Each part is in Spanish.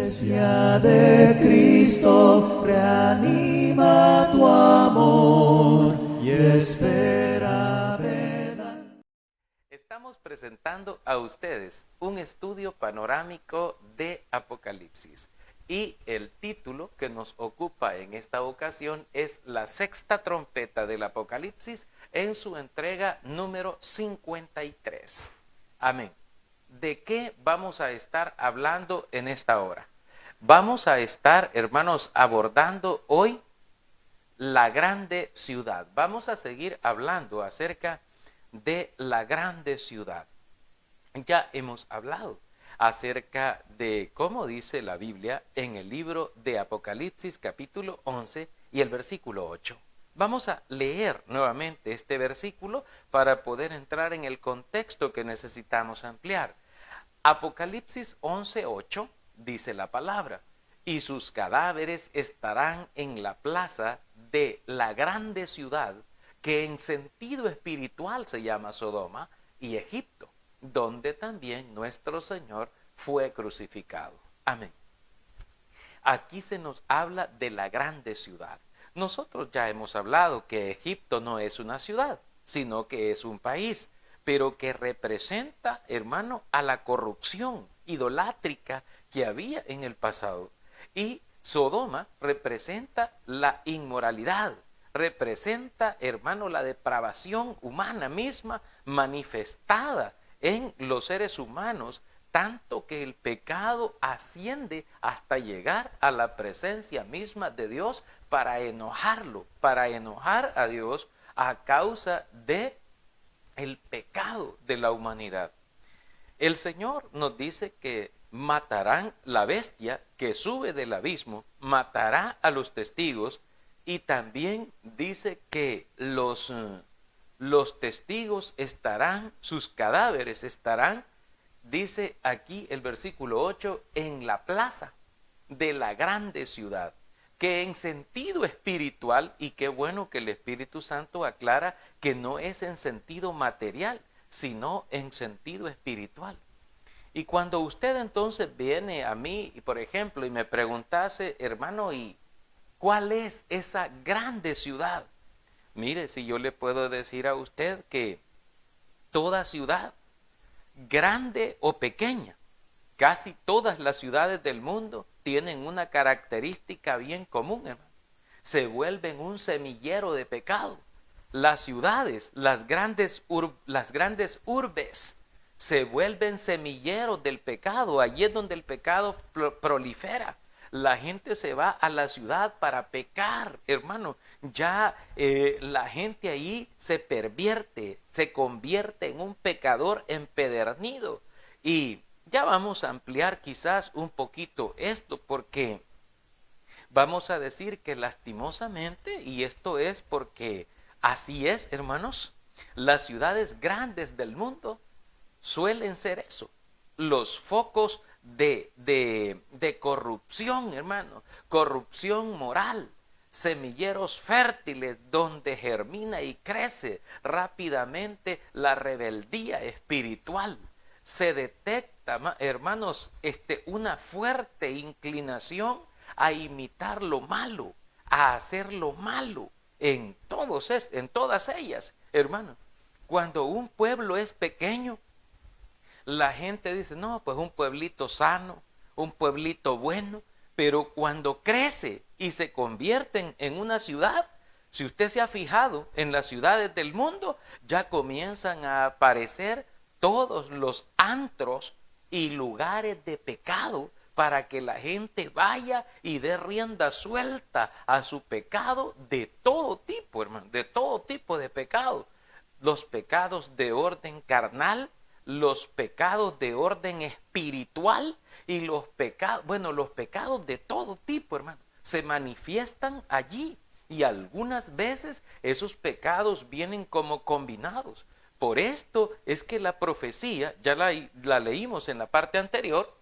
Iglesia de Cristo, reanima tu amor y espera verdad. Estamos presentando a ustedes un estudio panorámico de Apocalipsis y el título que nos ocupa en esta ocasión es La sexta trompeta del Apocalipsis en su entrega número 53. Amén. ¿De qué vamos a estar hablando en esta hora? Vamos a estar, hermanos, abordando hoy la grande ciudad. Vamos a seguir hablando acerca de la grande ciudad. Ya hemos hablado acerca de cómo dice la Biblia en el libro de Apocalipsis capítulo 11 y el versículo 8. Vamos a leer nuevamente este versículo para poder entrar en el contexto que necesitamos ampliar. Apocalipsis 11:8 dice la palabra: y sus cadáveres estarán en la plaza de la grande ciudad, que en sentido espiritual se llama Sodoma y Egipto, donde también nuestro Señor fue crucificado. Amén. Aquí se nos habla de la grande ciudad. Nosotros ya hemos hablado que Egipto no es una ciudad, sino que es un país, pero que representa, hermano, a la corrupción idolátrica que había en el pasado. Y Sodoma representa la inmoralidad, representa, hermano, la depravación humana misma manifestada en los seres humanos, tanto que el pecado asciende hasta llegar a la presencia misma de Dios para enojarlo, para enojar a Dios a causa de el pecado de la humanidad. El Señor nos dice que matarán la bestia que sube del abismo, matará a los testigos, y también dice que los testigos estarán, sus cadáveres estarán, dice aquí el versículo 8, en la plaza de la grande ciudad, que en sentido espiritual, y qué bueno que el Espíritu Santo aclara que no es en sentido material, sino en sentido espiritual. Y cuando usted entonces viene a mí, por ejemplo, y me preguntase, hermano, ¿y cuál es esa grande ciudad? Mire, si yo le puedo decir a usted que toda ciudad, grande o pequeña, casi todas las ciudades del mundo tienen una característica bien común, hermano. Se vuelven un semillero de pecado. Las ciudades, las grandes urbes, se vuelven semilleros del pecado. Allí es donde el pecado prolifera. La gente se va a la ciudad para pecar, hermano. Ya la gente ahí se pervierte, se convierte en un pecador empedernido. Y ya vamos a ampliar quizás un poquito esto, porque vamos a decir que lastimosamente, y esto es porque así es, hermanos, las ciudades grandes del mundo suelen ser eso, los focos de corrupción, hermano, corrupción moral, semilleros fértiles donde germina y crece rápidamente la rebeldía espiritual. Se detecta, hermanos, una fuerte inclinación a imitar lo malo, a hacer lo malo en todas ellas, hermano. Cuando un pueblo es pequeño, la gente dice, no, pues un pueblito sano, un pueblito bueno, pero cuando crece y se convierten en una ciudad, si usted se ha fijado en las ciudades del mundo, ya comienzan a aparecer todos los antros y lugares de pecado para que la gente vaya y dé rienda suelta a su pecado de todo tipo, hermano, de todo tipo de pecado. Los pecados de orden carnal, los pecados de orden espiritual y los pecados de todo tipo, hermano, se manifiestan allí. Y algunas veces esos pecados vienen como combinados. Por esto es que la profecía, ya la leímos en la parte anterior,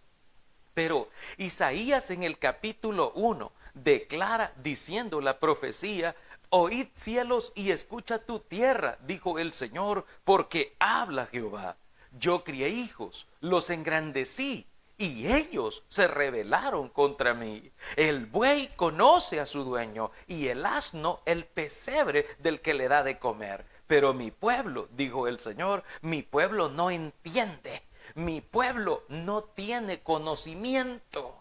pero Isaías en el capítulo 1 declara diciendo la profecía: oíd cielos y escucha tu tierra, dijo el Señor, porque habla Jehová. Yo crié hijos, los engrandecí y ellos se rebelaron contra mí. El buey conoce a su dueño y el asno el pesebre del que le da de comer. Pero mi pueblo, dijo el Señor, mi pueblo no entiende, mi pueblo no tiene conocimiento.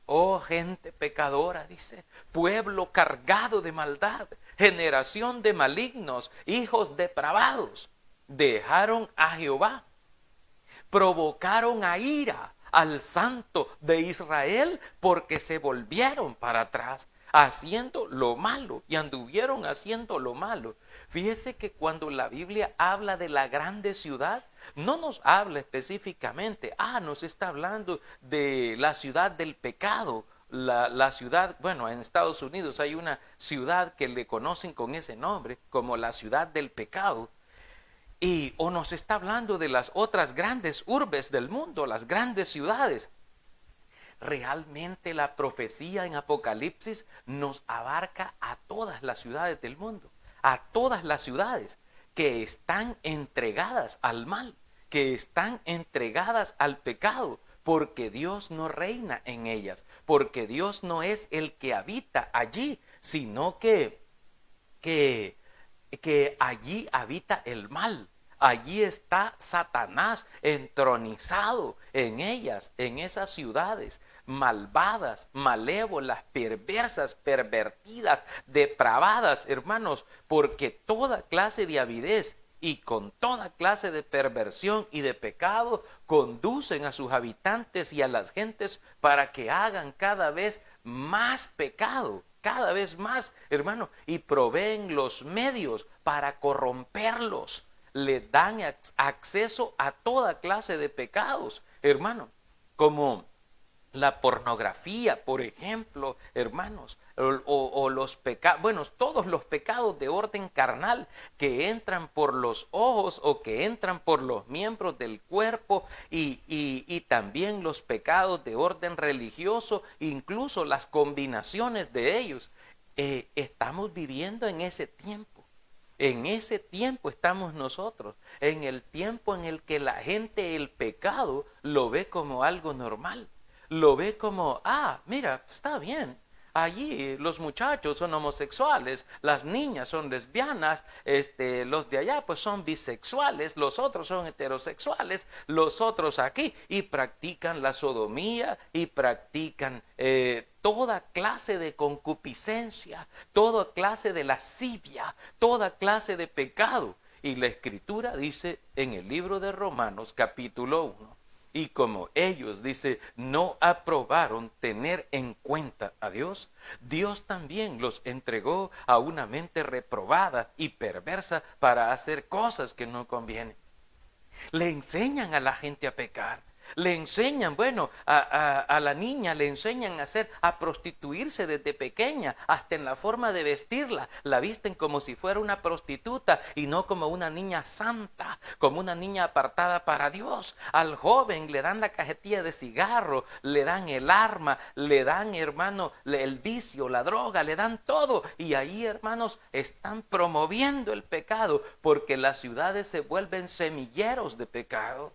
Oh, gente pecadora, dice, pueblo cargado de maldad, generación de malignos, hijos depravados, dejaron a Jehová, provocaron a ira al Santo de Israel porque se volvieron para atrás, haciendo lo malo y anduvieron haciendo lo malo. Fíjese que cuando la Biblia habla de la grande ciudad, no nos habla específicamente, nos está hablando de la ciudad del pecado, la ciudad, bueno, en Estados Unidos hay una ciudad que le conocen con ese nombre, como la ciudad del pecado, o nos está hablando de las otras grandes urbes del mundo, las grandes ciudades. Realmente la profecía en Apocalipsis nos abarca a todas las ciudades del mundo, a todas las ciudades que están entregadas al mal, que están entregadas al pecado, porque Dios no reina en ellas, porque Dios no es el que habita allí, sino que allí habita el mal. Allí está Satanás entronizado en ellas, en esas ciudades malvadas, malévolas, perversas, pervertidas, depravadas, hermanos, porque toda clase de avidez y con toda clase de perversión y de pecado conducen a sus habitantes y a las gentes para que hagan cada vez más pecado, cada vez más, hermano, y proveen los medios para corromperlos. Le dan acceso a toda clase de pecados, hermano, como la pornografía, por ejemplo, hermanos, o los pecados, bueno, todos los pecados de orden carnal que entran por los ojos o que entran por los miembros del cuerpo y también los pecados de orden religioso, incluso las combinaciones de ellos. Estamos viviendo en ese tiempo. En ese tiempo estamos nosotros, en el tiempo en el que la gente el pecado lo ve como algo normal, lo ve como, mira, está bien, allí los muchachos son homosexuales, las niñas son lesbianas, los de allá pues son bisexuales, los otros son heterosexuales, los otros aquí, y practican la sodomía y practican toda clase de concupiscencia, toda clase de lascivia, toda clase de pecado. Y la Escritura dice en el libro de Romanos capítulo 1, y como ellos, dice, no aprobaron tener en cuenta a Dios, Dios también los entregó a una mente reprobada y perversa para hacer cosas que no convienen. Le enseñan a la gente a pecar. Le enseñan, bueno, a la niña le enseñan a prostituirse desde pequeña, hasta en la forma de vestirla. La visten como si fuera una prostituta y no como una niña santa, como una niña apartada para Dios. Al joven le dan la cajetilla de cigarro, le dan el arma, le dan, hermano, el vicio, la droga, le dan todo. Y ahí, hermanos, están promoviendo el pecado, porque las ciudades se vuelven semilleros de pecado.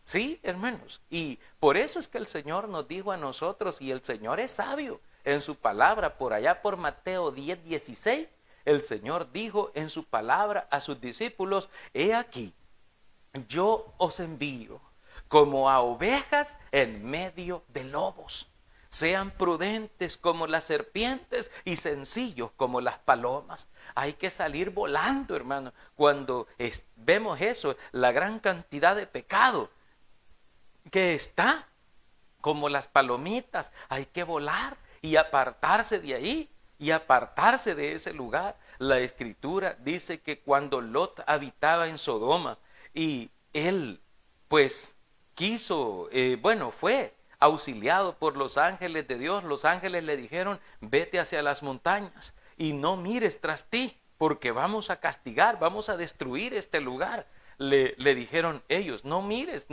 Sí, hermanos, y por eso es que el Señor nos dijo a nosotros, y el Señor es sabio en su palabra, por allá por Mateo 10:16, el Señor dijo en su palabra a sus discípulos, he aquí, yo os envío como a ovejas en medio de lobos. Sean prudentes como las serpientes y sencillos como las palomas. Hay que salir volando, hermano, cuando vemos eso, la gran cantidad de pecado que está como las palomitas. Hay que volar y apartarse de ahí y apartarse de ese lugar. La Escritura dice que cuando Lot habitaba en Sodoma y él pues quiso, fue auxiliado por los ángeles de Dios, los ángeles le dijeron, vete hacia las montañas y no mires tras ti, porque vamos a castigar, vamos a destruir este lugar. Le dijeron ellos, no mires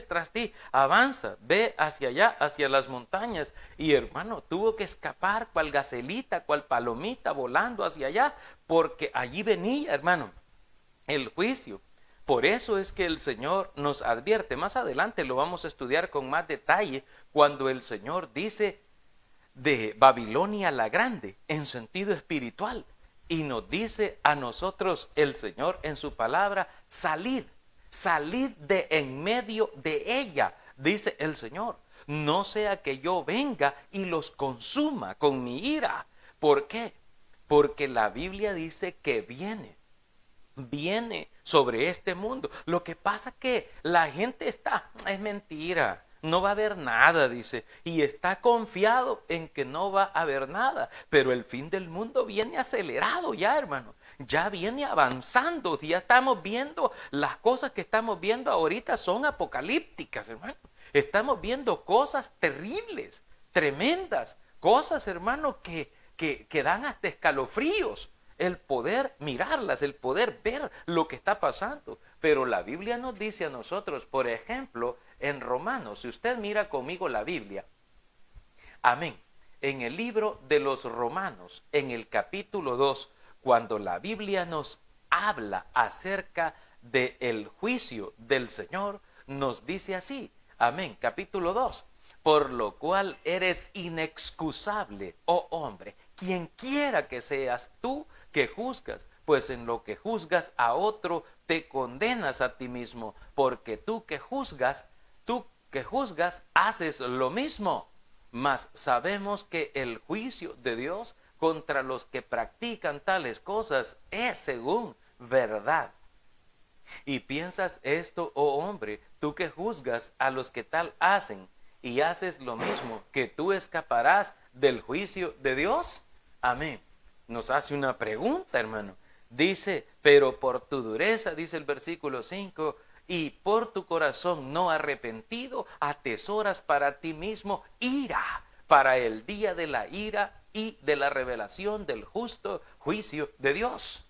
tras ti, avanza, ve hacia allá, hacia las montañas. Y hermano, tuvo que escapar cual gacelita, cual palomita volando hacia allá, porque allí venía, hermano, el juicio. Por eso es que el Señor nos advierte. Más adelante lo vamos a estudiar con más detalle cuando el Señor dice de Babilonia la Grande en sentido espiritual. Y nos dice a nosotros el Señor en su palabra, salid de en medio de ella, dice el Señor. No sea que yo venga y los consuma con mi ira. ¿Por qué? Porque la Biblia dice que viene sobre este mundo. Lo que pasa que la gente es mentira, no va a haber nada, dice, y está confiado en que no va a haber nada, pero el fin del mundo viene acelerado ya, hermano, ya viene avanzando, ya estamos viendo, las cosas que estamos viendo ahorita son apocalípticas, hermano, estamos viendo cosas terribles, tremendas, cosas, hermano, que dan hasta escalofríos, el poder mirarlas, el poder ver lo que está pasando. Pero la Biblia nos dice a nosotros, por ejemplo, en Romanos, si usted mira conmigo la Biblia, amén, en el libro de los Romanos, en el capítulo 2, cuando la Biblia nos habla acerca del juicio del Señor, nos dice así, amén, capítulo 2, por lo cual eres inexcusable, oh hombre, quien quiera que seas tú que juzgas, pues en lo que juzgas a otro te condenas a ti mismo, porque tú que juzgas haces lo mismo. Mas sabemos que el juicio de Dios contra los que practican tales cosas es según verdad. Y piensas esto, oh hombre, tú que juzgas a los que tal hacen y haces lo mismo, que tú escaparás del juicio de Dios. Amén. Nos hace una pregunta, hermano. Dice, pero por tu dureza, dice el versículo 5, y por tu corazón no arrepentido, atesoras para ti mismo ira, para el día de la ira y de la revelación del justo juicio de Dios,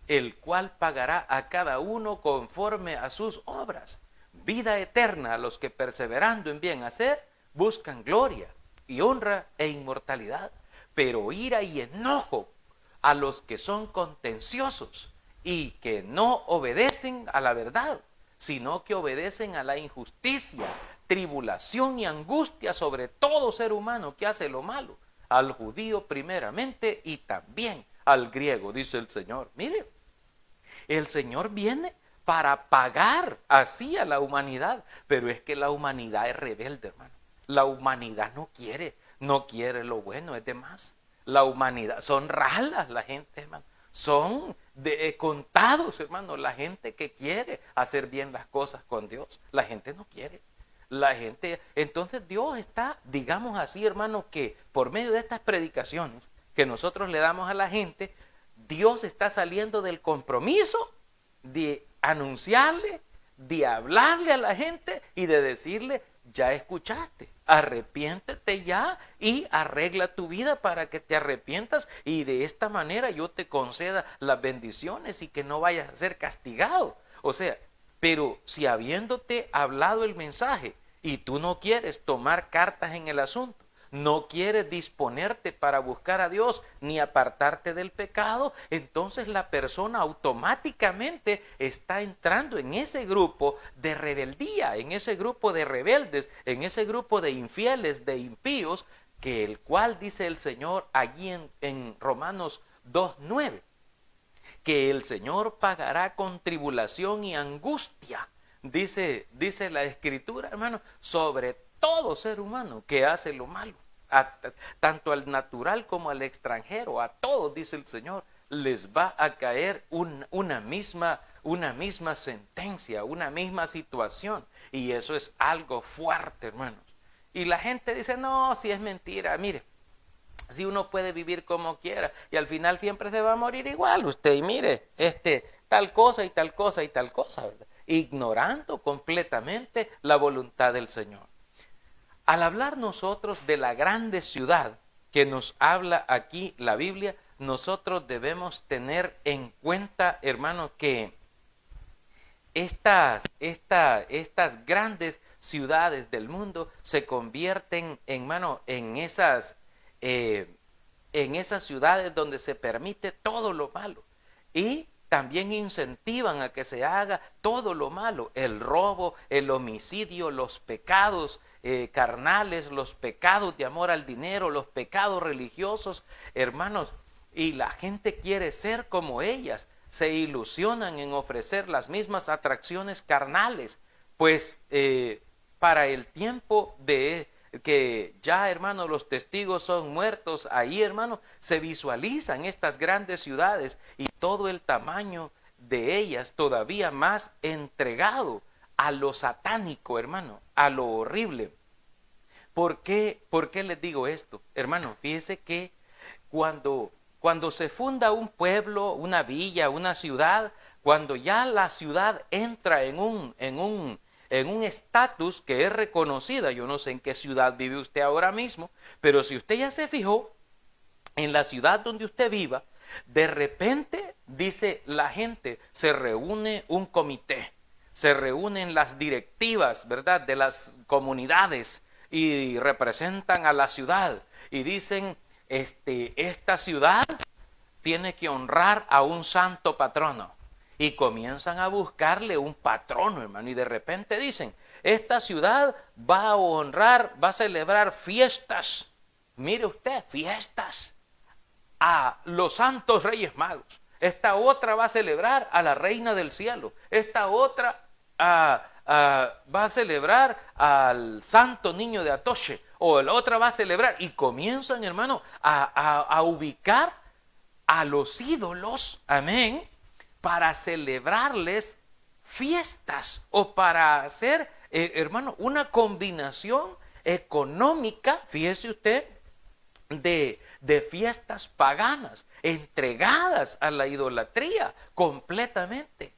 el cual pagará a cada uno conforme a sus obras. Vida eterna a los que perseverando en bien hacer, buscan gloria y honra e inmortalidad. Pero ira y enojo a los que son contenciosos y que no obedecen a la verdad, sino que obedecen a la injusticia, tribulación y angustia sobre todo ser humano que hace lo malo, al judío primeramente y también al griego, dice el Señor. Mire, el Señor viene para pagar así a la humanidad, pero es que la humanidad es rebelde, hermano. La humanidad no quiere lo bueno, es de más. La humanidad, son ralas la gente, hermano. Son contados, hermano, la gente que quiere hacer bien las cosas con Dios. La gente no quiere. La gente, entonces Dios está, digamos así, hermano, que por medio de estas predicaciones que nosotros le damos a la gente, Dios está saliendo del compromiso de anunciarle, de hablarle a la gente y de decirle, ya escuchaste, arrepiéntete ya y arregla tu vida para que te arrepientas y de esta manera yo te conceda las bendiciones y que no vayas a ser castigado. O sea, pero si habiéndote hablado el mensaje y tú no quieres tomar cartas en el asunto, no quieres disponerte para buscar a Dios ni apartarte del pecado, entonces la persona automáticamente está entrando en ese grupo de rebeldía, en ese grupo de rebeldes, en ese grupo de infieles, de impíos, que el cual dice el Señor allí en Romanos 2:9, que el Señor pagará con tribulación y angustia, dice la Escritura, hermano, sobre todo ser humano que hace lo malo. Tanto al natural como al extranjero, a todos, dice el Señor, les va a caer una misma sentencia, una misma situación. Y eso es algo fuerte, hermanos. Y la gente dice, no, si es mentira, mire, si uno puede vivir como quiera y al final siempre se va a morir igual usted, y mire, tal cosa y tal cosa y tal cosa, ¿verdad? Ignorando completamente la voluntad del Señor. Al hablar nosotros de la grande ciudad que nos habla aquí la Biblia, nosotros debemos tener en cuenta, hermano, que estas grandes ciudades del mundo se convierten, hermano, en esas ciudades donde se permite todo lo malo. Y también incentivan a que se haga todo lo malo, el robo, el homicidio, los pecados carnales, los pecados de amor al dinero, los pecados religiosos, hermanos, y la gente quiere ser como ellas, se ilusionan en ofrecer las mismas atracciones carnales, pues para el tiempo de que ya, hermano, los testigos son muertos, ahí, hermano, se visualizan estas grandes ciudades y todo el tamaño de ellas todavía más entregado a lo satánico, hermano, a lo horrible. ¿Por qué les digo esto? Hermano, fíjese que cuando se funda un pueblo, una villa, una ciudad, cuando ya la ciudad entra en un estatus que es reconocida, yo no sé en qué ciudad vive usted ahora mismo, pero si usted ya se fijó, en la ciudad donde usted viva, de repente, dice la gente, se reúne un comité, se reúnen las directivas, ¿verdad?, de las comunidades y representan a la ciudad y dicen, esta ciudad tiene que honrar a un santo patrono. Y comienzan a buscarle un patrono, hermano, y de repente dicen, esta ciudad va a honrar, va a celebrar fiestas, mire usted, fiestas a los santos reyes magos. Esta otra va a celebrar a la reina del cielo. Esta otra va a celebrar al santo niño de Atoche. O la otra va a celebrar. Y comienzan, hermano, a ubicar a los ídolos, amén, para celebrarles fiestas o para hacer, hermano, una combinación económica, fíjese usted, de fiestas paganas, entregadas a la idolatría completamente.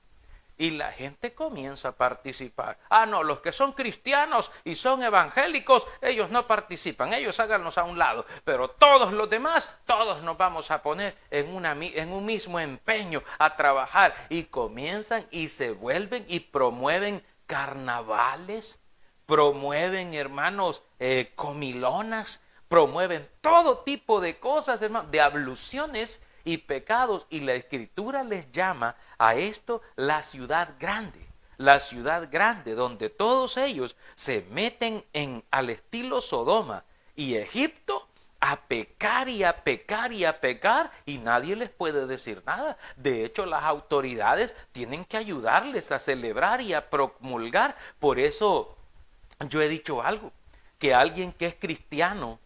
Y la gente comienza a participar. Ah, no, los que son cristianos y son evangélicos, ellos no participan, ellos háganlos a un lado. Pero todos los demás, todos nos vamos a poner en un mismo empeño a trabajar. Y comienzan y se vuelven y promueven carnavales, promueven, hermanos, comilonas, promueven todo tipo de cosas, hermanos, de abluciones y pecados, y la Escritura les llama a esto la ciudad grande, donde todos ellos se meten al estilo Sodoma y Egipto a pecar y a pecar y a pecar, y nadie les puede decir nada. De hecho, las autoridades tienen que ayudarles a celebrar y a promulgar. Por eso yo he dicho algo, que alguien que es cristiano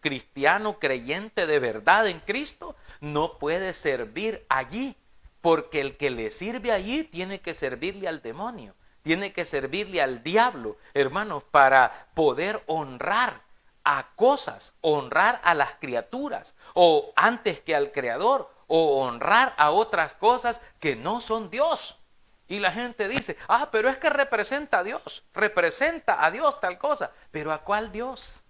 creyente de verdad en Cristo, no puede servir allí, porque el que le sirve allí tiene que servirle al demonio, tiene que servirle al diablo, hermanos, para poder honrar a cosas, honrar a las criaturas, o antes que al Creador, o honrar a otras cosas que no son Dios. Y la gente dice, pero es que representa a Dios tal cosa. Pero ¿a cuál Dios?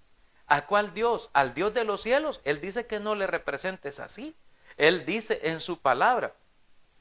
¿A cuál Dios? ¿Al Dios de los cielos? Él dice que no le representes así. Él dice en su palabra,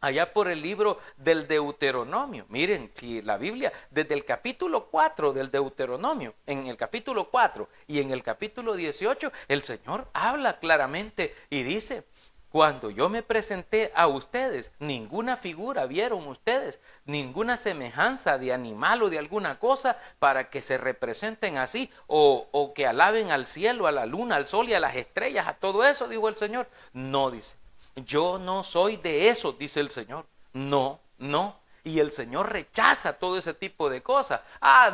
allá por el libro del Deuteronomio. Miren, si la Biblia, desde el capítulo 4 del Deuteronomio, en el capítulo 4 y en el capítulo 18, el Señor habla claramente y dice, cuando yo me presenté a ustedes, ninguna figura vieron ustedes, ninguna semejanza de animal o de alguna cosa para que se representen así o que alaben al cielo, a la luna, al sol y a las estrellas, a todo eso, dijo el Señor. No, dice, yo no soy de eso, dice el Señor. No. Y el Señor rechaza todo ese tipo de cosas.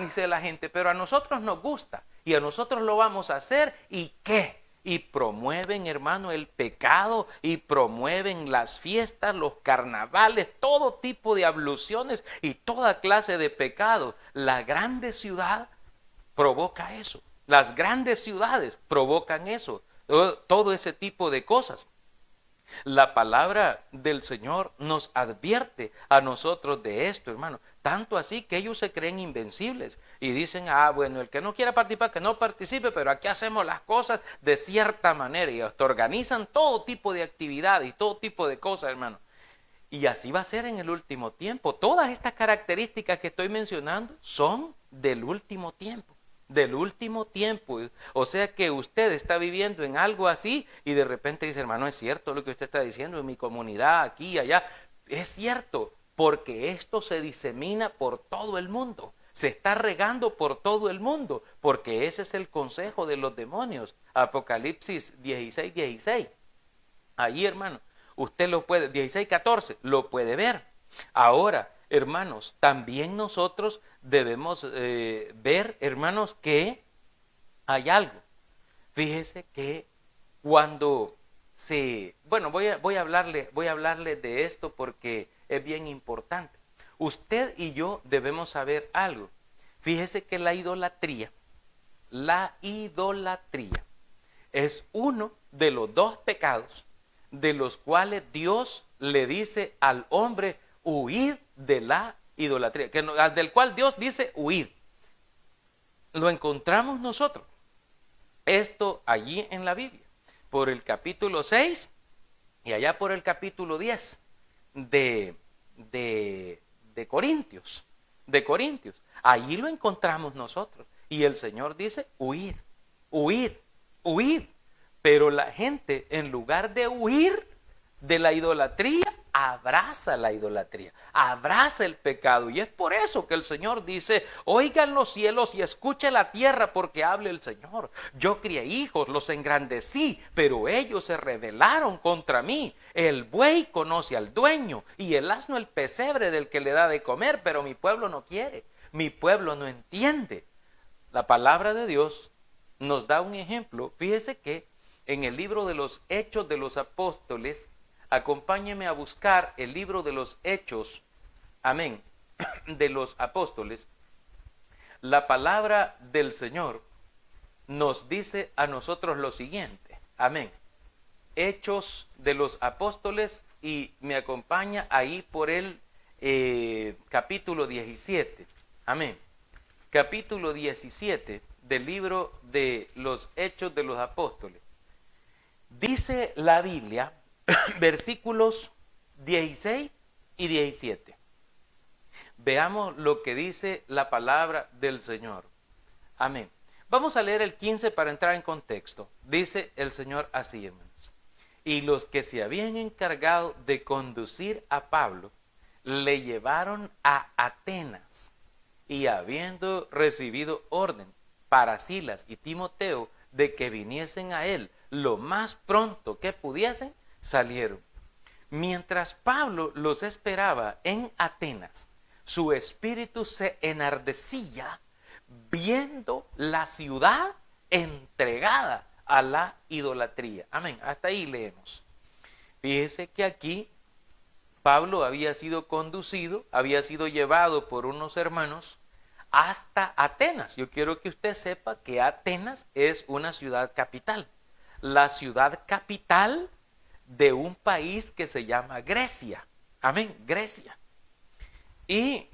Dice la gente, pero a nosotros nos gusta y a nosotros lo vamos a hacer. ¿Y qué? Y promueven, hermano, el pecado y promueven las fiestas, los carnavales, todo tipo de abluciones y toda clase de pecados. La grande ciudad provoca eso. Las grandes ciudades provocan eso. Todo ese tipo de cosas. La palabra del Señor nos advierte a nosotros de esto, hermano. Tanto así que ellos se creen invencibles y dicen, bueno, el que no quiera participar, que no participe, pero aquí hacemos las cosas de cierta manera y hasta organizan todo tipo de actividades y todo tipo de cosas, hermano. Y así va a ser en el último tiempo. Todas estas características que estoy mencionando son del último tiempo. Del último tiempo. O sea que usted está viviendo en algo así y de repente dice, hermano, es cierto lo que usted está diciendo en mi comunidad, aquí y allá. es cierto, porque esto se disemina por todo el mundo. Se está regando por todo el mundo, porque ese es el consejo de los demonios. Apocalipsis 16, 16. Ahí, hermano, usted lo puede, 16, 14, lo puede ver. Ahora, hermanos, también nosotros debemos ver, hermanos, que hay algo. Fíjese que cuando bueno, voy a hablarle de esto porque es bien importante. Usted y yo debemos saber algo. Fíjese que la idolatría es uno de los dos pecados de los cuales Dios le dice al hombre, huid de la idolatría, del cual Dios dice huid. Lo encontramos nosotros, esto allí en la Biblia, por el capítulo 6 y allá por el capítulo 10 de Corintios. Allí lo encontramos nosotros. Y el Señor dice, huid, huid, huid. Pero la gente, en lugar de huir de la idolatría, abraza la idolatría, abraza el pecado. Y es por eso que el Señor dice, oigan los cielos y escuche la tierra, porque hable el Señor. Yo crié hijos, los engrandecí, pero ellos se rebelaron contra mí. El buey conoce al dueño y el asno el pesebre del que le da de comer, pero mi pueblo no quiere, mi pueblo no entiende. La palabra de Dios nos da un ejemplo. Fíjese que en el libro de los Hechos de los Apóstoles, acompáñeme a buscar el libro de los Hechos, amén, de los Apóstoles. La palabra del Señor nos dice a nosotros lo siguiente, amén. Hechos de los Apóstoles, y me acompaña ahí por el capítulo 17, amén. Capítulo 17 del libro de los Hechos de los Apóstoles. Dice la Biblia, versículos 16 y 17. Veamos lo que dice la palabra del Señor. Amén. Vamos a leer el 15 para entrar en contexto. Dice el Señor así, hermanos. Y los que se habían encargado de conducir a Pablo, le llevaron a Atenas. Y habiendo recibido orden para Silas y Timoteo de que viniesen a él lo más pronto que pudiesen, salieron. Mientras Pablo los esperaba en Atenas, su espíritu se enardecía viendo la ciudad entregada a la idolatría. Amén. Hasta ahí leemos. Fíjese que aquí Pablo había sido conducido, había sido llevado por unos hermanos hasta Atenas. Yo quiero que usted sepa que Atenas es una ciudad capital. La ciudad capital de un país que se llama Grecia. Amén, Grecia. Y,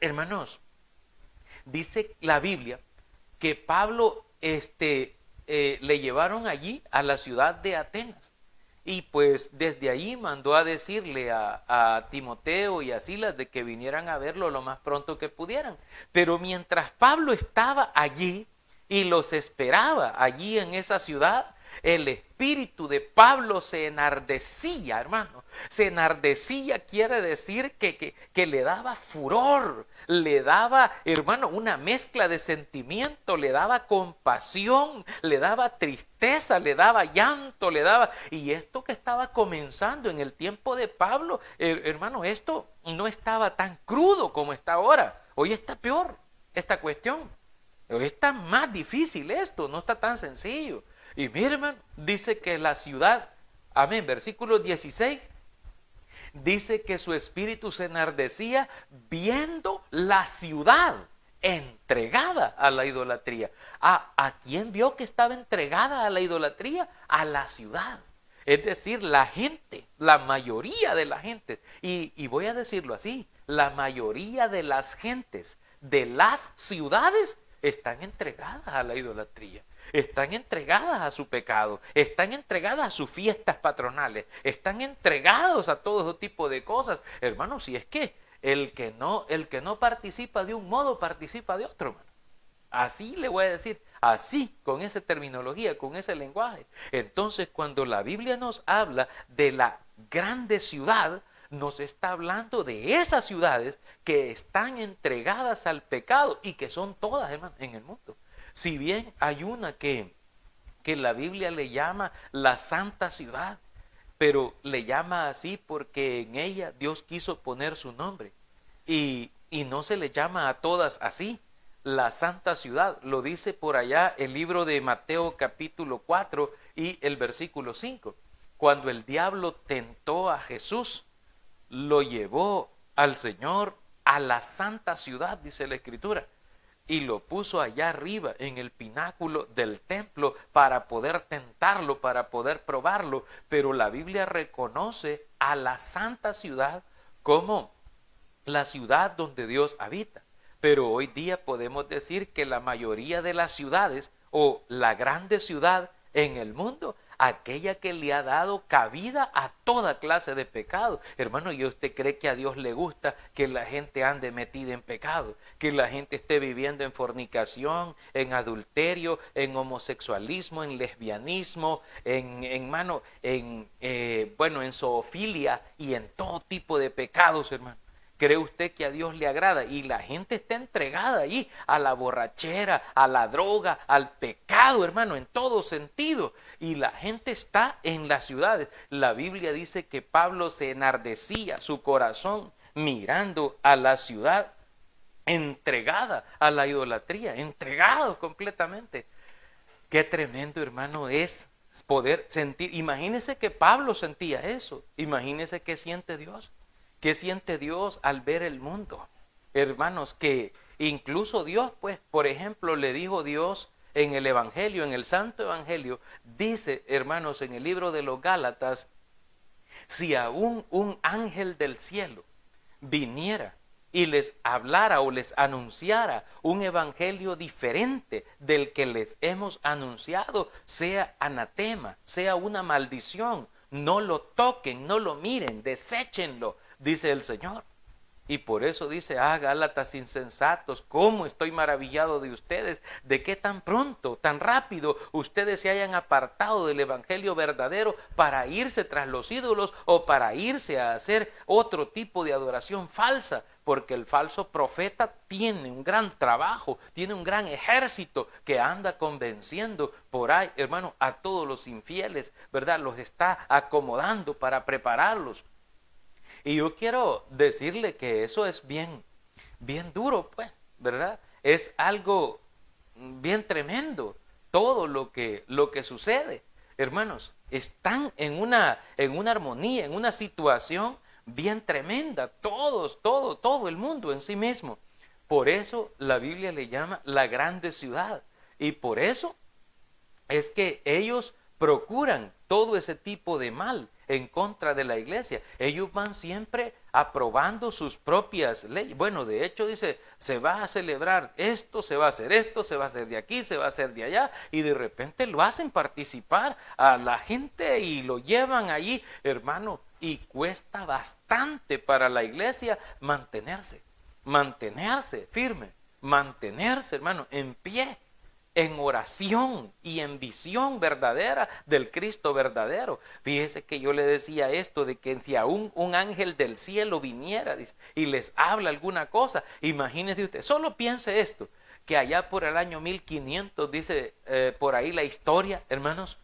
hermanos, dice la Biblia que Pablo le llevaron allí a la ciudad de Atenas. Y pues desde allí mandó a decirle a Timoteo y a Silas de que vinieran a verlo lo más pronto que pudieran. Pero mientras Pablo estaba allí y los esperaba allí en esa ciudad, el espíritu de Pablo se enardecía, hermano. Se enardecía quiere decir que le daba furor, le daba, hermano, una mezcla de sentimiento, le daba compasión, le daba tristeza, le daba llanto, le daba... Y esto que estaba comenzando en el tiempo de Pablo, hermano, esto no estaba tan crudo como está ahora. Hoy está peor esta cuestión. Hoy está más difícil esto, no está tan sencillo. Y mire, hermano, dice que la ciudad, amén, versículo 16, dice que su espíritu se enardecía viendo la ciudad entregada a la idolatría. ¿A quién vio que estaba entregada a la idolatría? A la ciudad. Es decir, la gente, la mayoría de la gente, y voy a decirlo así, la mayoría de las gentes de las ciudades están entregadas a la idolatría. Están entregadas a su pecado, están entregadas a sus fiestas patronales, están entregados a todo tipo de cosas. Hermano, si es que el que no participa de un modo, participa de otro, hermano. Así le voy a decir, así, con esa terminología, con ese lenguaje. Entonces, cuando la Biblia nos habla de la grande ciudad, nos está hablando de esas ciudades que están entregadas al pecado y que son todas, hermano, en el mundo. Si bien hay una que la Biblia le llama la santa ciudad, pero le llama así porque en ella Dios quiso poner su nombre. Y no se le llama a todas así. La santa ciudad, lo dice por allá el libro de Mateo capítulo 4 y el versículo 5. Cuando el diablo tentó a Jesús, lo llevó al Señor a la santa ciudad, dice la Escritura, y lo puso allá arriba en el pináculo del templo para poder tentarlo, para poder probarlo. Pero la Biblia reconoce a la santa ciudad como la ciudad donde Dios habita. Pero hoy día podemos decir que la mayoría de las ciudades o la grande ciudad en el mundo, aquella que le ha dado cabida a toda clase de pecado. Hermano, ¿y usted cree que a Dios le gusta que la gente ande metida en pecado? Que la gente esté viviendo en fornicación, en adulterio, en homosexualismo, en lesbianismo, en zoofilia y en todo tipo de pecados, hermano. ¿Cree usted que a Dios le agrada? Y la gente está entregada ahí a la borrachera, a la droga, al pecado, hermano, en todo sentido. Y la gente está en las ciudades. La Biblia dice que Pablo se enardecía su corazón mirando a la ciudad entregada a la idolatría, entregado completamente. Qué tremendo, hermano, es poder sentir. Imagínese que Pablo sentía eso. Imagínese qué siente Dios. ¿Qué siente Dios al ver el mundo? Hermanos, que incluso Dios, pues, por ejemplo, le dijo Dios en el Evangelio, en el Santo Evangelio, dice, hermanos, en el libro de los Gálatas, si aún un ángel del cielo viniera y les hablara o les anunciara un evangelio diferente del que les hemos anunciado, sea anatema, sea una maldición, no lo toquen, no lo miren, deséchenlo, dice el Señor. Y por eso dice, Gálatas insensatos, cómo estoy maravillado de ustedes, de qué tan pronto, tan rápido ustedes se hayan apartado del evangelio verdadero para irse tras los ídolos o para irse a hacer otro tipo de adoración falsa, porque el falso profeta tiene un gran trabajo, tiene un gran ejército que anda convenciendo por ahí, hermano, a todos los infieles, ¿verdad? Los está acomodando para prepararlos. Y yo quiero decirle que eso es bien duro, pues, ¿verdad? Es algo bien tremendo, todo lo que sucede. Hermanos, están en una armonía, en una situación bien tremenda, todo el mundo en sí mismo. Por eso la Biblia le llama la grande ciudad. Y por eso es que ellos procuran todo ese tipo de mal en contra de la iglesia. Ellos van siempre aprobando sus propias leyes. Bueno, de hecho dice, se va a celebrar esto, se va a hacer esto, se va a hacer de aquí, se va a hacer de allá, y de repente lo hacen participar a la gente y lo llevan allí, hermano, y cuesta bastante para la iglesia mantenerse firme, mantenerse, hermano, en pie, en oración y en visión verdadera del Cristo verdadero. Fíjese que yo le decía esto de que si aún un ángel del cielo viniera, dice, y les habla alguna cosa, imagínese usted, solo piense esto, que allá por el año 1500, dice por ahí la historia, hermanos,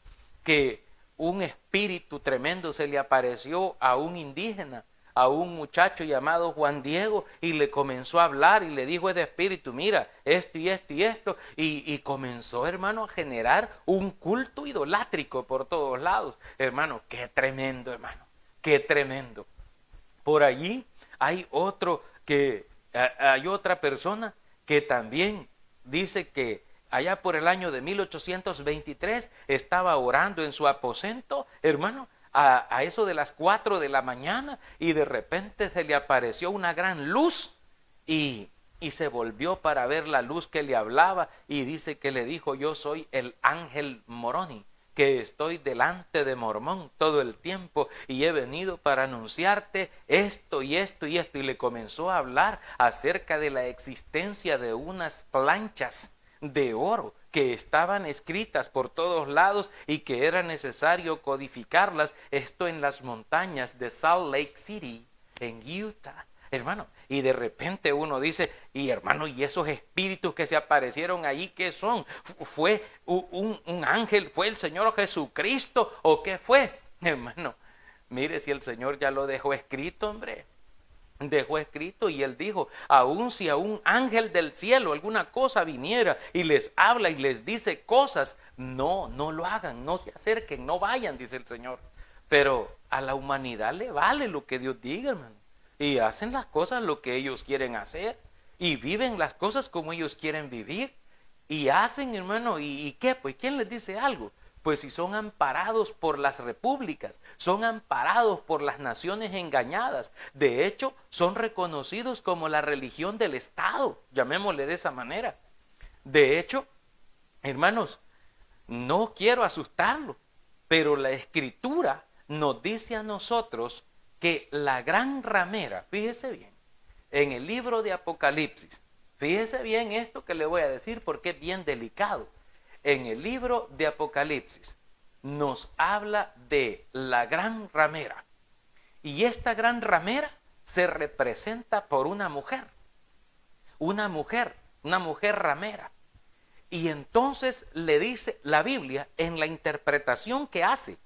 que un espíritu tremendo se le apareció a un indígena, a un muchacho llamado Juan Diego, y le comenzó a hablar y le dijo ese espíritu, mira, esto y esto y esto, y comenzó, hermano, a generar un culto idolátrico por todos lados. Hermano, qué tremendo, hermano, qué tremendo. Por allí hay otra persona que también dice que allá por el año de 1823 estaba orando en su aposento, hermano, a eso de las 4 de la mañana, y de repente se le apareció una gran luz y se volvió para ver la luz que le hablaba, y dice que le dijo, yo soy el ángel Moroni, que estoy delante de Mormón todo el tiempo y he venido para anunciarte esto y esto y esto, y le comenzó a hablar acerca de la existencia de unas planchas de oro que estaban escritas por todos lados y que era necesario codificarlas, esto en las montañas de Salt Lake City, en Utah, hermano. Y de repente uno dice, y hermano, ¿y esos espíritus que se aparecieron ahí qué son? ¿Fue un ángel? ¿Fue el Señor Jesucristo? ¿O qué fue? Hermano, mire si el Señor ya lo dejó escrito, hombre. Dejó escrito y él dijo, aun si a un ángel del cielo alguna cosa viniera y les habla y les dice cosas, no lo hagan, no se acerquen, no vayan, dice el Señor. Pero a la humanidad le vale lo que Dios diga, hermano. Y hacen las cosas lo que ellos quieren hacer. Y viven las cosas como ellos quieren vivir. Y hacen, hermano, ¿y qué? Pues ¿quién les dice algo? Pues si son amparados por las repúblicas, son amparados por las naciones engañadas. De hecho, son reconocidos como la religión del Estado, llamémosle de esa manera. De hecho, hermanos, no quiero asustarlo, pero la Escritura nos dice a nosotros que la gran ramera, fíjese bien, en el libro de Apocalipsis, fíjese bien esto que le voy a decir porque es bien delicado. En el libro de Apocalipsis nos habla de la gran ramera. Y esta gran ramera se representa por una mujer ramera. Y entonces le dice la Biblia, en la interpretación que hace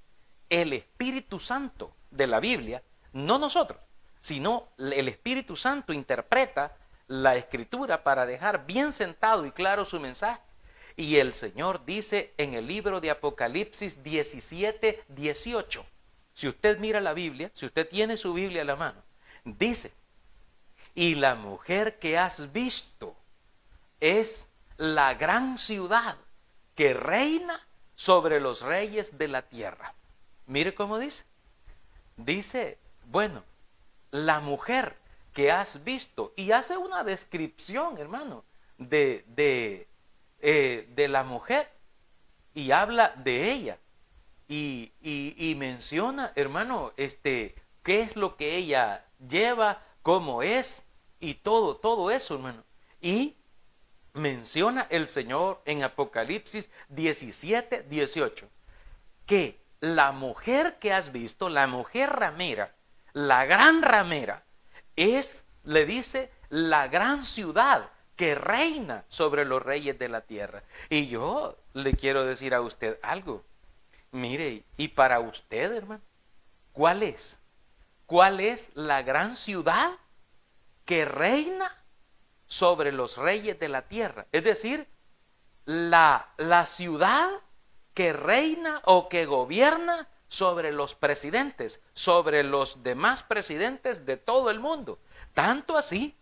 el Espíritu Santo de la Biblia, no nosotros, sino el Espíritu Santo interpreta la Escritura para dejar bien sentado y claro su mensaje. Y el Señor dice en el libro de Apocalipsis 17, 18. Si usted mira la Biblia, si usted tiene su Biblia a la mano, dice, y la mujer que has visto es la gran ciudad que reina sobre los reyes de la tierra. Mire cómo dice. Dice, bueno, la mujer que has visto, y hace una descripción, hermano, de la mujer, y habla de ella, y menciona, hermano, qué es lo que ella lleva, cómo es, y todo eso, hermano. Y menciona el Señor en Apocalipsis 17, 18, que la mujer que has visto, la mujer ramera, la gran ramera, le dice, la gran ciudad que reina sobre los reyes de la tierra. Y yo le quiero decir a usted algo. Mire, y para usted, hermano, ¿cuál es? ¿Cuál es la gran ciudad que reina sobre los reyes de la tierra? Es decir, la ciudad que reina o que gobierna sobre los presidentes, sobre los demás presidentes de todo el mundo. Tanto así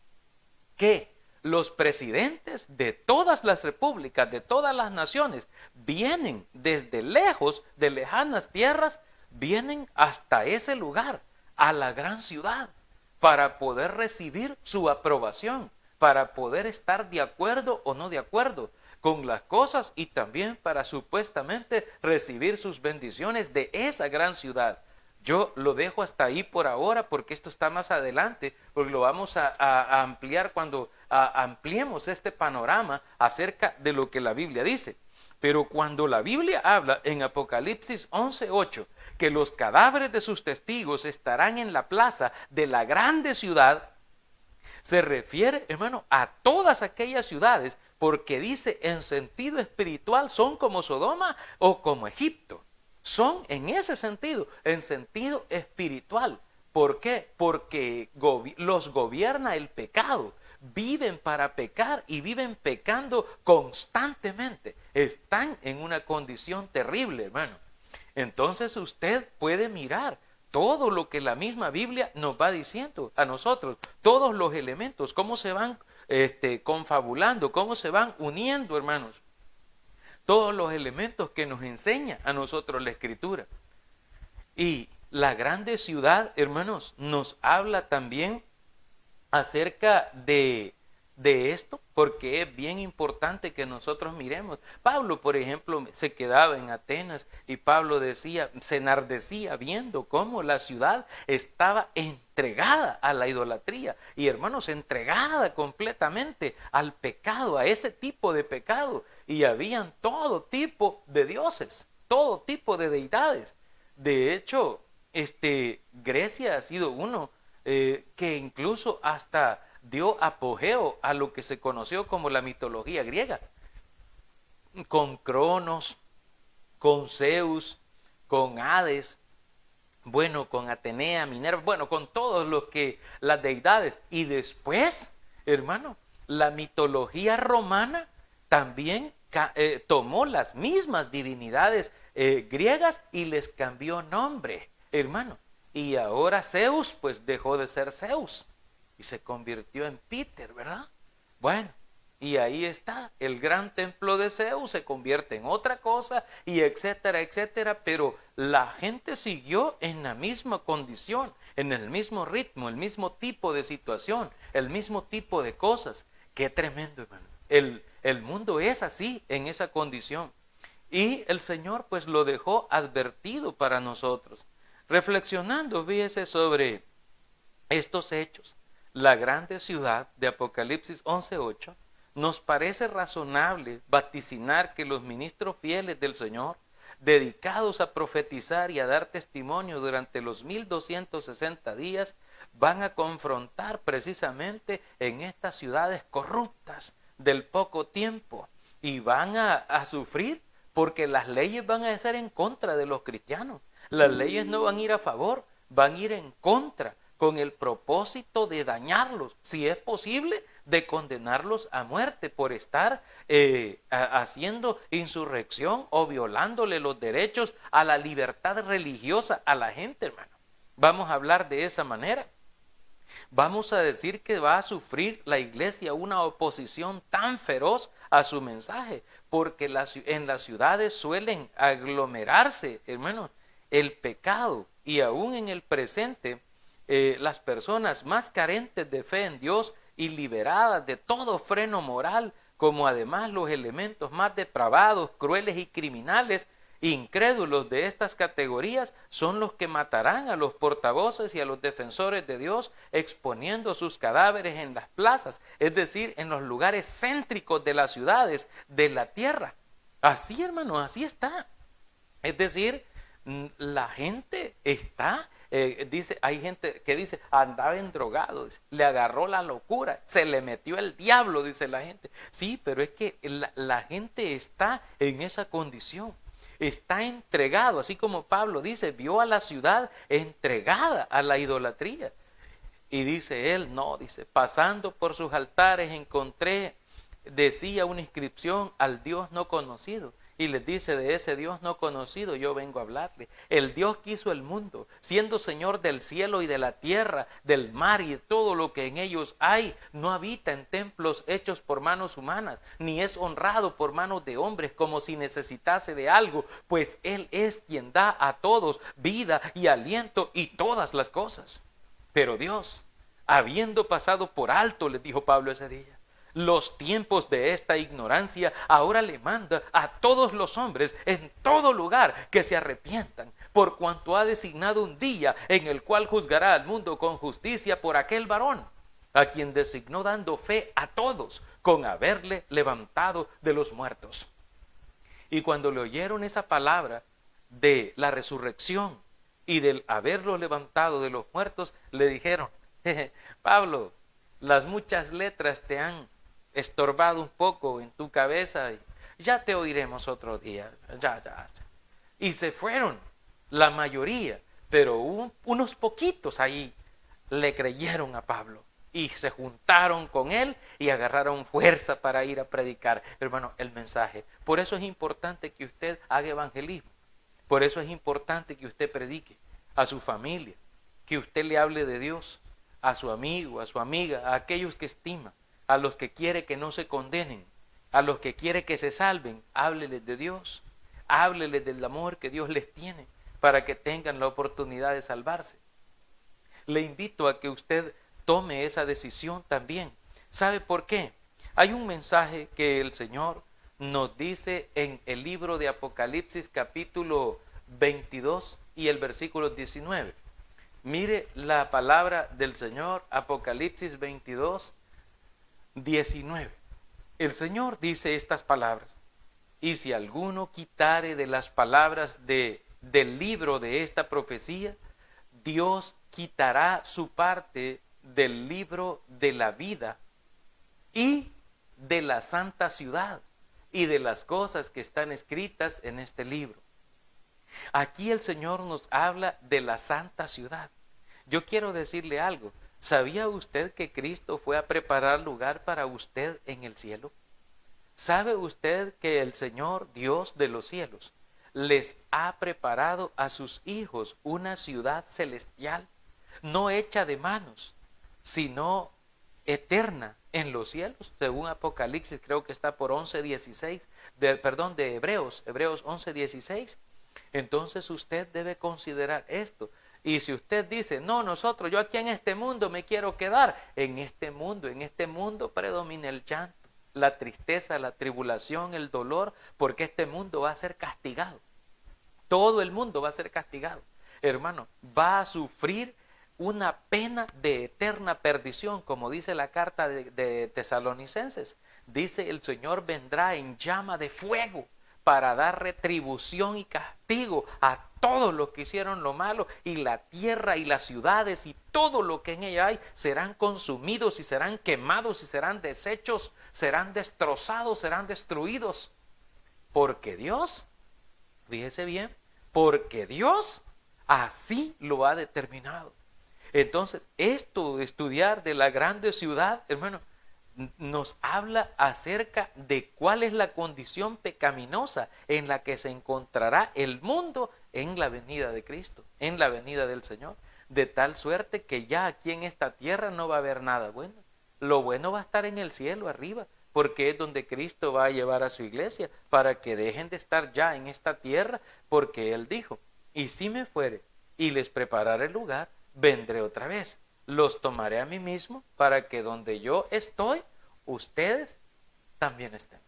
que los presidentes de todas las repúblicas, de todas las naciones, vienen desde lejos, de lejanas tierras, vienen hasta ese lugar, a la gran ciudad, para poder recibir su aprobación, para poder estar de acuerdo o no de acuerdo con las cosas y también para supuestamente recibir sus bendiciones de esa gran ciudad. Yo lo dejo hasta ahí por ahora porque esto está más adelante, porque lo vamos a ampliar cuando ampliemos este panorama acerca de lo que la Biblia dice. Pero cuando la Biblia habla en Apocalipsis 11:8 que los cadáveres de sus testigos estarán en la plaza de la grande ciudad, se refiere, hermano, a todas aquellas ciudades, porque dice en sentido espiritual son como Sodoma o como Egipto. Son en ese sentido, en sentido espiritual. ¿Por qué? Porque los gobierna el pecado. Viven para pecar y viven pecando constantemente. Están en una condición terrible, hermano. Entonces usted puede mirar todo lo que la misma Biblia nos va diciendo a nosotros, todos los elementos, cómo se van confabulando, cómo se van uniendo, hermanos. Todos los elementos que nos enseña a nosotros la Escritura. Y la grande ciudad, hermanos, nos habla también acerca de esto, porque es bien importante que nosotros miremos. Pablo, por ejemplo, se quedaba en Atenas y Pablo decía, se enardecía viendo cómo la ciudad estaba entregada a la idolatría y, hermanos, entregada completamente al pecado, a ese tipo de pecado, y habían todo tipo de dioses, todo tipo de deidades. De hecho, Grecia ha sido uno que incluso hasta dio apogeo a lo que se conoció como la mitología griega, con Cronos, con Zeus, con Hades, bueno, con Atenea, Minerva, bueno, con todos los que, las deidades. Y después, hermano, la mitología romana también tomó las mismas divinidades griegas y les cambió nombre, hermano. Y ahora Zeus, pues dejó de ser Zeus y se convirtió en Peter, ¿verdad? Bueno, y ahí está, el gran templo de Zeus se convierte en otra cosa y etcétera, etcétera, pero la gente siguió en la misma condición, en el mismo ritmo, el mismo tipo de situación, el mismo tipo de cosas. Qué tremendo, hermano. El mundo es así, en esa condición. Y el Señor pues lo dejó advertido para nosotros. Reflexionando, fíjese sobre estos hechos. La grande ciudad de Apocalipsis 11:8 nos parece razonable vaticinar que los ministros fieles del Señor, dedicados a profetizar y a dar testimonio durante los 1260 días, van a confrontar precisamente en estas ciudades corruptas del poco tiempo y van a sufrir porque las leyes van a ser en contra de los cristianos. Las leyes no van a ir a favor, van a ir en contra, con el propósito de dañarlos, si es posible, de condenarlos a muerte por estar haciendo insurrección o violándole los derechos a la libertad religiosa a la gente, hermano. Vamos a hablar de esa manera. Vamos a decir que va a sufrir la iglesia una oposición tan feroz a su mensaje, porque en las ciudades suelen aglomerarse, hermanos, el pecado, y aún en el presente las personas más carentes de fe en Dios y liberadas de todo freno moral, como además los elementos más depravados, crueles y criminales, incrédulos de estas categorías, son los que matarán a los portavoces y a los defensores de Dios, exponiendo sus cadáveres en las plazas, es decir, en los lugares céntricos de las ciudades, de la tierra. Así, hermano, así está. Es decir, la gente está, dice, hay gente que dice, andaba endrogado, le agarró la locura, se le metió el diablo, dice la gente. Sí, pero es que la gente está en esa condición, está entregado, así como Pablo dice, vio a la ciudad entregada a la idolatría. Y dice él, no, dice, pasando por sus altares encontré, decía una inscripción al Dios no conocido. Y les dice, de ese Dios no conocido yo vengo a hablarle. El Dios que hizo el mundo, siendo Señor del cielo y de la tierra, del mar y de todo lo que en ellos hay, no habita en templos hechos por manos humanas, ni es honrado por manos de hombres como si necesitase de algo, pues Él es quien da a todos vida y aliento y todas las cosas. Pero Dios, habiendo pasado por alto, les dijo Pablo ese día, los tiempos de esta ignorancia, ahora le manda a todos los hombres en todo lugar que se arrepientan, por cuanto ha designado un día en el cual juzgará al mundo con justicia por aquel varón, a quien designó dando fe a todos con haberle levantado de los muertos. Y cuando le oyeron esa palabra de la resurrección y del haberlo levantado de los muertos, le dijeron, Pablo, las muchas letras te han estorbado un poco en tu cabeza, y ya te oiremos otro día, ya. Y se fueron, la mayoría, pero unos poquitos ahí le creyeron a Pablo y se juntaron con él y agarraron fuerza para ir a predicar, hermano, el mensaje. Por eso es importante que usted haga evangelismo, por eso es importante que usted predique a su familia, que usted le hable de Dios a su amigo, a su amiga, a aquellos que estima, a los que quiere que no se condenen, a los que quiere que se salven. Hábleles de Dios, hábleles del amor que Dios les tiene para que tengan la oportunidad de salvarse. Le invito a que usted tome esa decisión también. ¿Sabe por qué? Hay un mensaje que el Señor nos dice en el libro de Apocalipsis capítulo 22 y el versículo 19. Mire la palabra del Señor, Apocalipsis 22, 19. El Señor dice estas palabras: y si alguno quitare de las palabras del libro de esta profecía, Dios quitará su parte del libro de la vida y de la santa ciudad y de las cosas que están escritas en este libro. Aquí el Señor nos habla de la santa ciudad. Yo quiero decirle algo. ¿Sabía usted que Cristo fue a preparar lugar para usted en el cielo? ¿Sabe usted que el Señor, Dios de los cielos, les ha preparado a sus hijos una ciudad celestial, no hecha de manos, sino eterna en los cielos? Según Apocalipsis, creo que está por 11:16, de Hebreos 11:16. Entonces usted debe considerar esto. Y si usted dice, no, yo aquí en este mundo me quiero quedar, en este mundo predomina el llanto, la tristeza, la tribulación, el dolor, porque este mundo va a ser castigado. Todo el mundo va a ser castigado. Hermano, va a sufrir una pena de eterna perdición, como dice la carta de Tesalonicenses. Dice, el Señor vendrá en llama de fuego para dar retribución y castigo a todos los que hicieron lo malo, y la tierra y las ciudades y todo lo que en ella hay serán consumidos y serán quemados y serán deshechos, serán destrozados, serán destruidos. Porque Dios, fíjese bien, porque Dios así lo ha determinado. Entonces, esto de estudiar de la grande ciudad, hermano, nos habla acerca de cuál es la condición pecaminosa en la que se encontrará el mundo en la venida de Cristo, en la venida del Señor, de tal suerte que ya aquí en esta tierra no va a haber nada bueno. Lo bueno va a estar en el cielo arriba, porque es donde Cristo va a llevar a su iglesia, para que dejen de estar ya en esta tierra, porque Él dijo, y si me fuere y les prepararé el lugar, vendré otra vez. Los tomaré a mí mismo, para que donde yo estoy, ustedes también estén.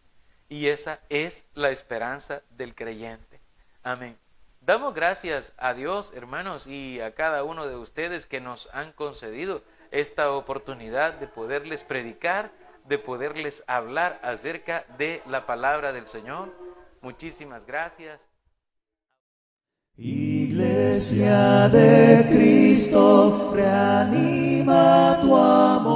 Y esa es la esperanza del creyente. Amén. Damos gracias a Dios, hermanos, y a cada uno de ustedes que nos han concedido esta oportunidad de poderles predicar, de poderles hablar acerca de la palabra del Señor. Muchísimas gracias. Iglesia de Cristo, reanima tu amor.